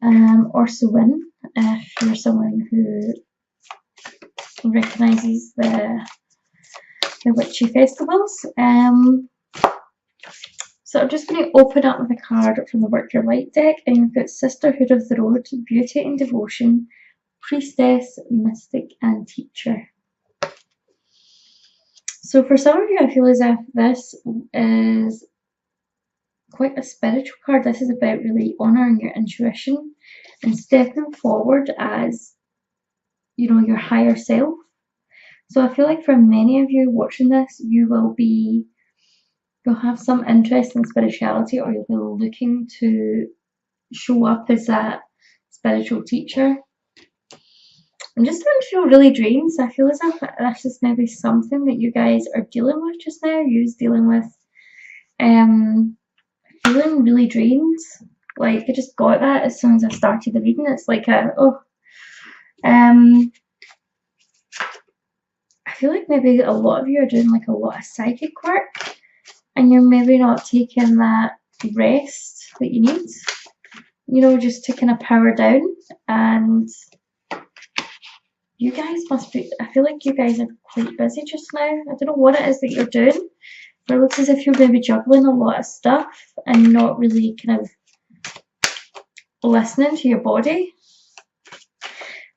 or Someon, if you're someone who recognises the witchy festivals. So I'm just going to open up with a card from the Work Your Light deck, and you've got Sisterhood of the Road, Beauty and Devotion, Priestess, Mystic and Teacher. So for some of you, I feel as if this is quite a spiritual card. This is about really honouring your intuition and stepping forward as, you know, your higher self. So I feel like for many of you watching this, you'll have some interest in spirituality, or you'll be looking to show up as that spiritual teacher. I'm just starting to feel really drained, so I feel as if this is maybe something that you guys are dealing with just now. You're dealing with feeling really drained. Like, I just got that as soon as I started the reading. It's like I feel like maybe a lot of you are doing like a lot of psychic work, and you're maybe not taking that rest that you need, you know, just to kind of power down. And you guys must be, I feel like you guys are quite busy just now. I don't know what it is that you're doing, but it looks as if you're going to be juggling a lot of stuff and not really kind of listening to your body.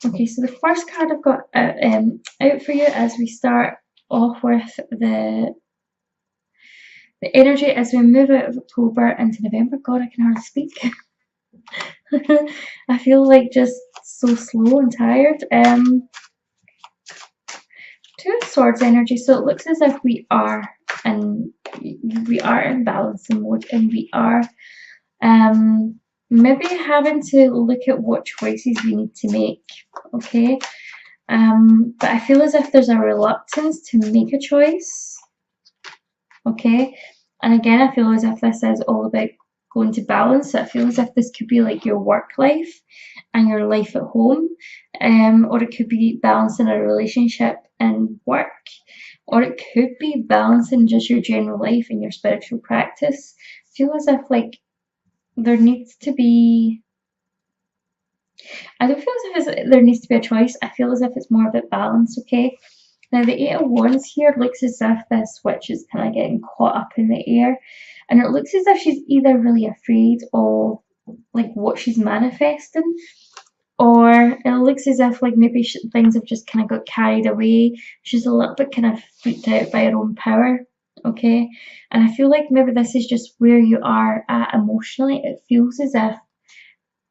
Okay, so the first card I've got out for you as we start off with the energy as we move out of October into November. God, I can hardly speak. I feel like just so slow and tired. Two of Swords energy. So it looks as if we are in balancing mode, and we are maybe having to look at what choices we need to make. Okay, but I feel as if there's a reluctance to make a choice. Okay, and again, I feel as if this is all about going to balance. So I feel as if this could be like your work life and your life at home, or it could be balancing a relationship and work, or it could be balancing just your general life and your spiritual practice. I feel as if like there needs to be, I don't feel as if there needs to be a choice. I feel as if it's more about balance. Okay, now the Eight of Wands here looks as if this witch is kind of getting caught up in the air, and it looks as if she's either really afraid of like what she's manifesting, or it looks as if like maybe things have just kind of got carried away. She's a little bit kind of freaked out by her own power. Okay, and I feel like maybe this is just where you are at emotionally. It feels as if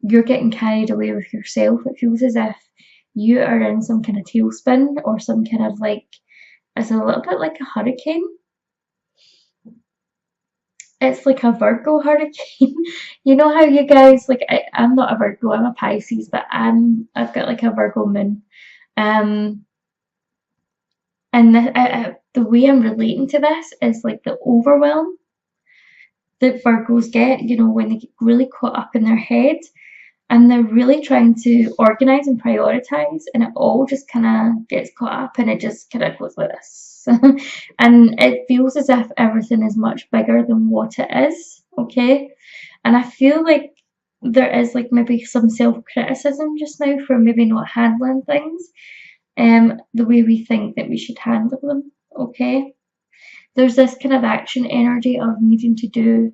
you're getting carried away with yourself. It feels as if you are in some kind of tailspin, or some kind of like, it's a little bit like a hurricane. It's like a Virgo hurricane. You know how you guys, like, I'm not a Virgo, I'm a Pisces, but I've got like a Virgo moon. And the way I'm relating to this is like the overwhelm that Virgos get, you know, when they get really caught up in their head, and they're really trying to organize and prioritize, and it all just kind of gets caught up, and it just kind of goes like this. And it feels as if everything is much bigger than what it is. Okay, and I feel like there is like maybe some self-criticism just now for maybe not handling things the way we think that we should handle them. Okay, there's this kind of action energy of needing to do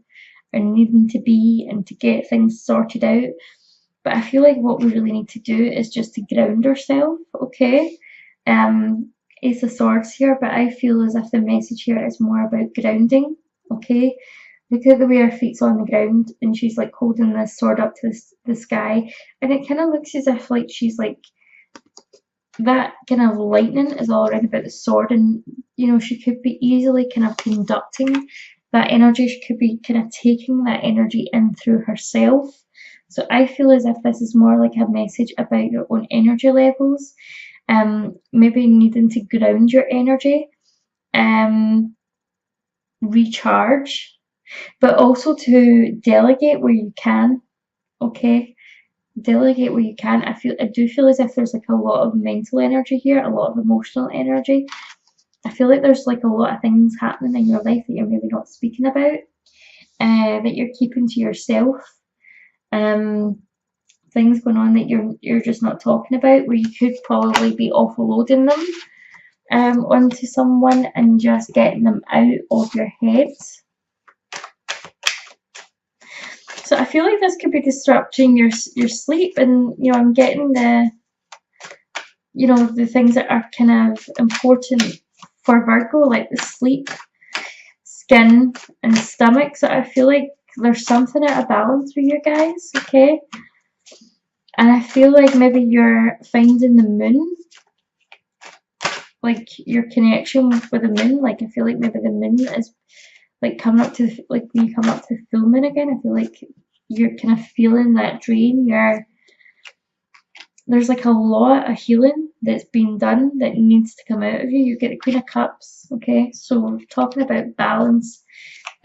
and needing to be and to get things sorted out. But I feel like what we really need to do is just to ground ourselves. Okay, Ace of Swords here, but I feel as if the message here is more about grounding. Okay, look at the way her feet's on the ground, and she's like holding this sword up to the sky, and it kind of looks as if like she's like, that kind of lightning is all around about the sword, and you know, she could be easily kind of conducting that energy. She could be kind of taking that energy in through herself. So I feel as if this is more like a message about your own energy levels, maybe needing to ground your energy, recharge, but also to delegate where you can. Okay, delegate where you can. I do feel as if there's like a lot of mental energy here, a lot of emotional energy. I feel like there's like a lot of things happening in your life that you're maybe not speaking about, that you're keeping to yourself. things going on that you're just not talking about, where you could probably be offloading them onto someone and just getting them out of your head. So I feel like this could be disrupting your sleep, and I'm getting the the things that are kind of important for Virgo, like the sleep, skin, and stomach. So I feel like there's something out of balance for you guys, okay? And I feel like maybe you're finding the moon, like your connection with the moon. Like I feel like maybe the moon is like coming up to like when you come up to the full moon again. I feel like you're kind of feeling that drain. There's like a lot of healing that's been done that needs to come out of you. You get the Queen of Cups, okay? So we're talking about balance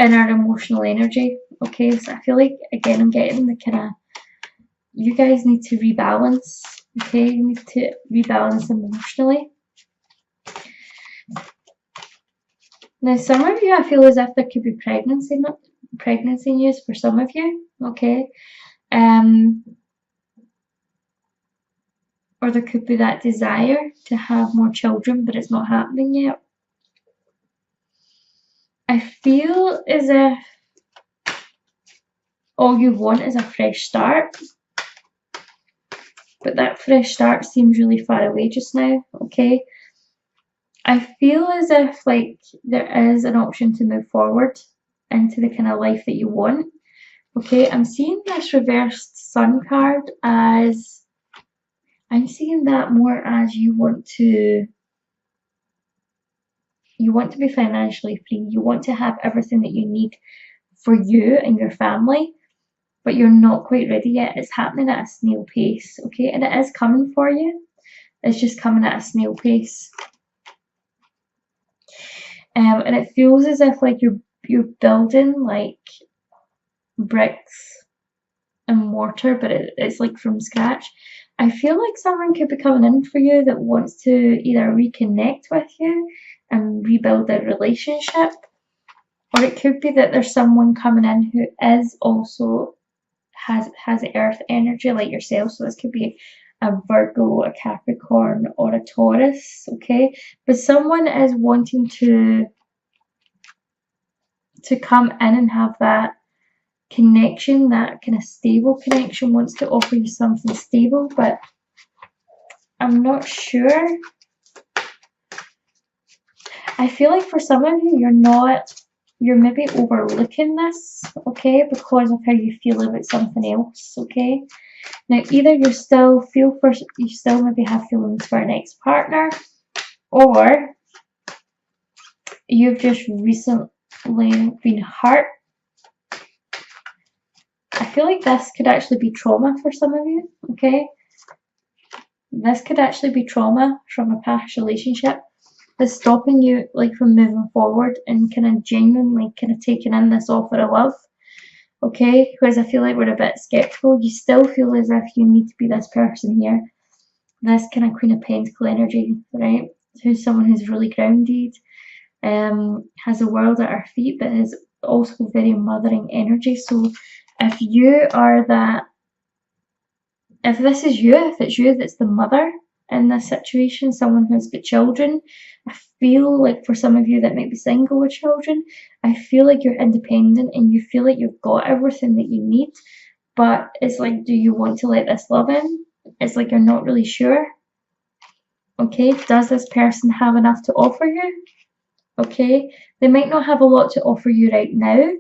in our emotional energy, okay? So I feel like, again, I'm getting the kind of, you guys need to rebalance, okay? You need to rebalance emotionally. Now, some of you, I feel as if there could be pregnancy news for some of you, okay? Or there could be that desire to have more children, but it's not happening yet. I feel as if all you want is a fresh start, but that fresh start seems really far away just now, okay? I feel as if like there is an option to move forward into the kind of life that you want, okay? I'm seeing this reversed sun card as, I'm seeing that more as you want to be financially free. You want to have everything that you need for you and your family, but you're not quite ready yet. It's happening at a snail pace, okay? And it is coming for you. It's just coming at a snail pace. And it feels as if like you're building like bricks and mortar, but it's like from scratch. I feel like someone could be coming in for you that wants to either reconnect with you and rebuild their relationship, or it could be that there's someone coming in who is also has earth energy like yourself. So this could be a Virgo, a Capricorn, or a Taurus, okay? But someone is wanting to come in and have that connection, that kind of stable connection, wants to offer you something stable, but I'm not sure. I feel like for some of you, you're maybe overlooking this, okay, because of how you feel about something else, okay? Now, either you still maybe have feelings for an ex-partner, or you've just recently been hurt. I feel like this could actually be trauma for some of you, okay? This could actually be trauma from a past relationship that's stopping you like from moving forward and kind of genuinely kind of taking in this offer of love, okay? Because I feel like we're a bit skeptical. You still feel as if you need to be this person here, this kind of Queen of Pentacle energy, right? Who's someone who's really grounded, has the world at our feet, but is also very mothering energy. So if you are that, if this is you, if it's you that's the mother in this situation, someone who's got children, I feel like for some of you that might be single with children, I feel like you're independent and you feel like you've got everything that you need, but it's like, do you want to let this love in? It's like you're not really sure. Okay, does this person have enough to offer you? Okay, they might not have a lot to offer you right now,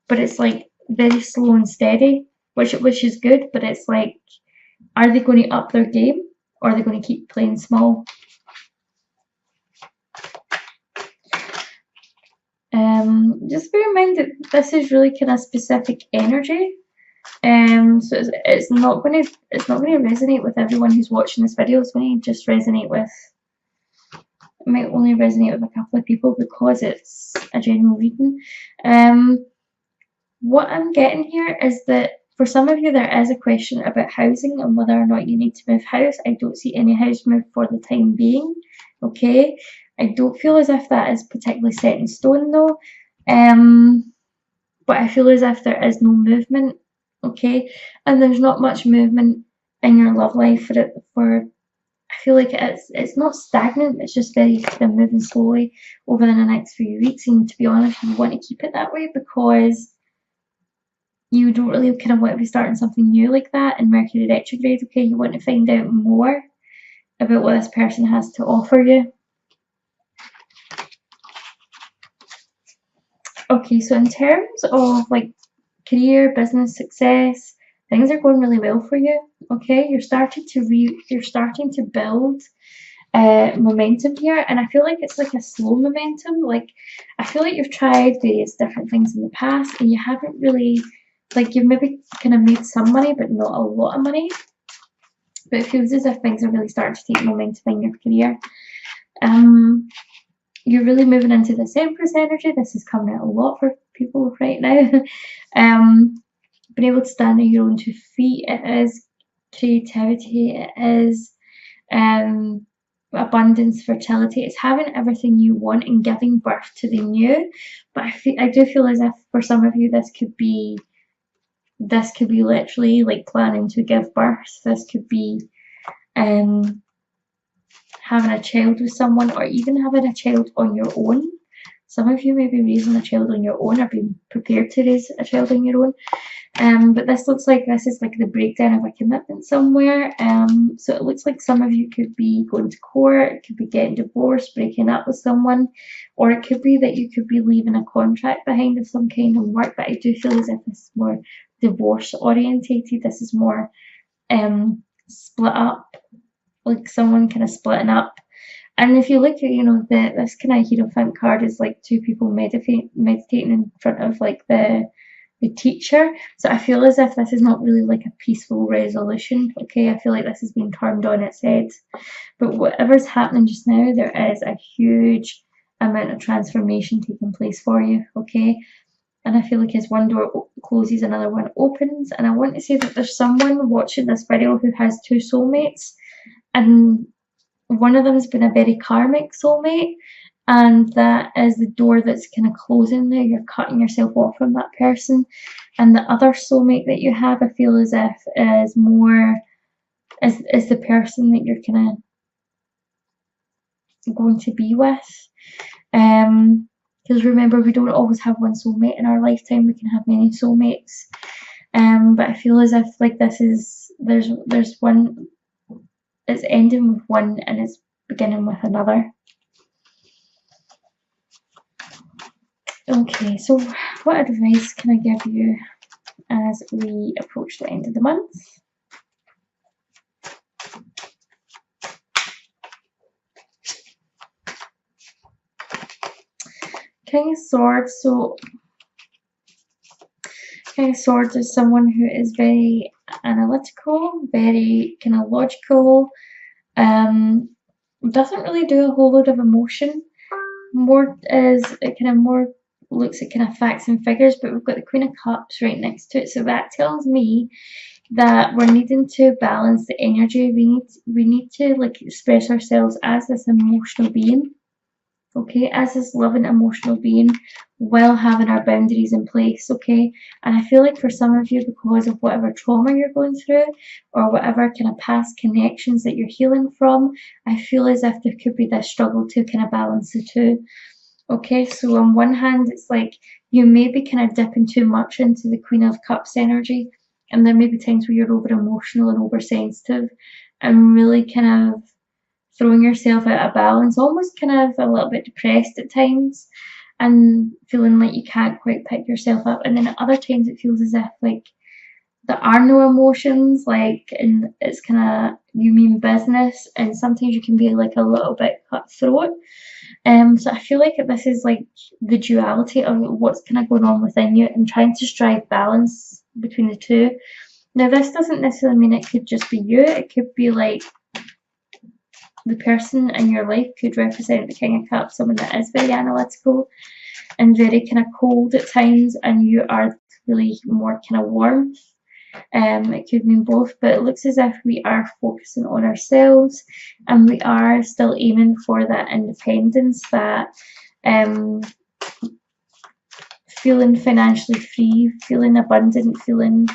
but it's like very slow and steady, which is good, but it's like, are they going to up their game, or are they going to keep playing small? Just bear in mind that this is really kind of specific energy. So it's not going to resonate with everyone who's watching this video. It's going to just resonate with, it might only resonate with a couple of people because it's a general reading. What I'm getting here is that for some of you there is a question about housing and whether or not you need to move house. I don't see any house move for the time being, okay? I don't feel as if that is particularly set in stone though, but I feel as if there is no movement, okay? And there's not much movement in your love life for I feel like it's not stagnant, it's just very kind of moving slowly over the next few weeks. And to be honest, you want to keep it that way because you don't really kind of want to be starting something new like that in Mercury retrograde. Okay, you want to find out more about what this person has to offer you. Okay, so in terms of like career, business, success, things are going really well for you. Okay, you're starting to build momentum here, and I feel like it's like a slow momentum. Like I feel like you've tried various different things in the past, and you haven't really, like, you've maybe kind of made some money, but not a lot of money. But it feels as if things are really starting to take momentum in your career. You're really moving into this Empress energy. This is coming out a lot for people right now. Being able to stand on your own 2 feet, it is creativity, it is abundance, fertility. It's having everything you want and giving birth to the new. But I do feel as if for some of you this could be literally like planning to give birth. This could be having a child with someone, or even having a child on your own. Some of you may be raising a child on your own or being prepared to raise a child on your own. But this looks like this is like the breakdown of a commitment somewhere. So it looks like some of you could be going to court, it could be getting divorced, breaking up with someone, or it could be that you could be leaving a contract behind of some kind of work. But I do feel as if this is more divorce orientated. This is more split up, like someone kind of splitting up. And if you look at, this kind of Hierophant card is like two people meditating in front of like the teacher. So I feel as if this is not really like a peaceful resolution. Okay, I feel like this is being turned on its head. But whatever's happening just now, there is a huge amount of transformation taking place for you. Okay. And I feel like as one door closes, another one opens. And I want to say that there's someone watching this video who has 2 soulmates, and one of them has been a very karmic soulmate, and that is the door that's kind of closing now. You're cutting yourself off from that person. And the other soulmate that you have, I feel as if is more is the person that you're kind of going to be with. Because remember, we don't always have one soulmate in our lifetime. We can have many soulmates. But I feel as if like this is there's one. It's ending with one and it's beginning with another. Okay, so what advice can I give you as we approach the end of the month? King of Swords. So King of Swords is someone who is very analytical, very kind of logical, doesn't really do a whole lot of emotion. More is it kind of more looks at kind of facts and figures, but we've got the Queen of Cups right next to it, so that tells me that we're needing to balance the energy. We need to like express ourselves as this emotional being, okay, as this loving emotional being, while having our boundaries in place, okay? And I feel like for some of you, because of whatever trauma you're going through or whatever kind of past connections that you're healing from, I feel as if there could be this struggle to kind of balance the two. Okay, so on one hand, it's like you may be kind of dipping too much into the Queen of Cups energy, and there may be times where you're over emotional and oversensitive and really kind of throwing yourself out of balance, almost kind of a little bit depressed at times and feeling like you can't quite pick yourself up. And then at other times it feels as if like there are no emotions, like, and it's kind of, you mean business, and sometimes you can be like a little bit cutthroat. So I feel like this is like the duality of what's kind of going on within you and trying to strive balance between the two. Now this doesn't necessarily mean it could just be you. It could be like the person in your life could represent the King of Cups, someone that is very analytical and very kind of cold at times, and you are really more kind of warmth. It could mean both, but it looks as if we are focusing on ourselves and we are still aiming for that independence, that feeling financially free, feeling abundant, feeling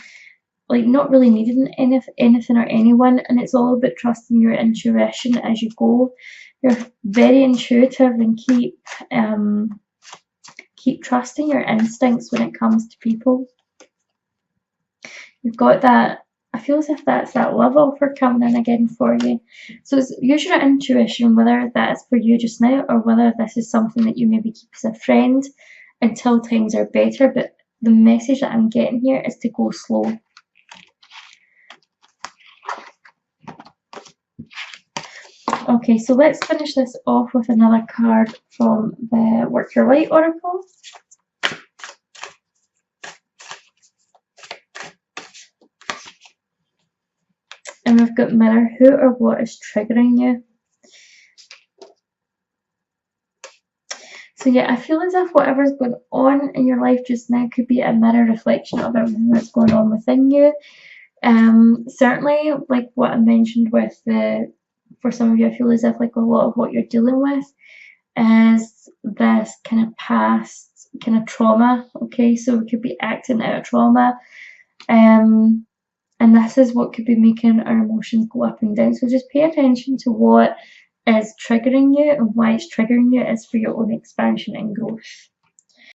like not really needing anything or anyone, and it's all about trusting your intuition as you go. You're very intuitive, and keep trusting your instincts when it comes to people. You've got that. I feel as if that's that love offer coming in again for you. So use your intuition, whether that's for you just now or whether this is something that you maybe keep as a friend until times are better. But the message that I'm getting here is to go slow. Okay, so let's finish this off with another card from the Work Your Light Oracle. And we've got Mirror. Who or what is triggering you? So yeah, I feel as if whatever's going on in your life just now could be a mirror reflection of everything that's going on within you. Certainly, like what I mentioned with for some of you, I feel as if like a lot of what you're dealing with is this kind of past kind of trauma. Okay, so we could be acting out of trauma. And this is what could be making our emotions go up and down. So just pay attention to what is triggering you, and why it's triggering you is for your own expansion and growth.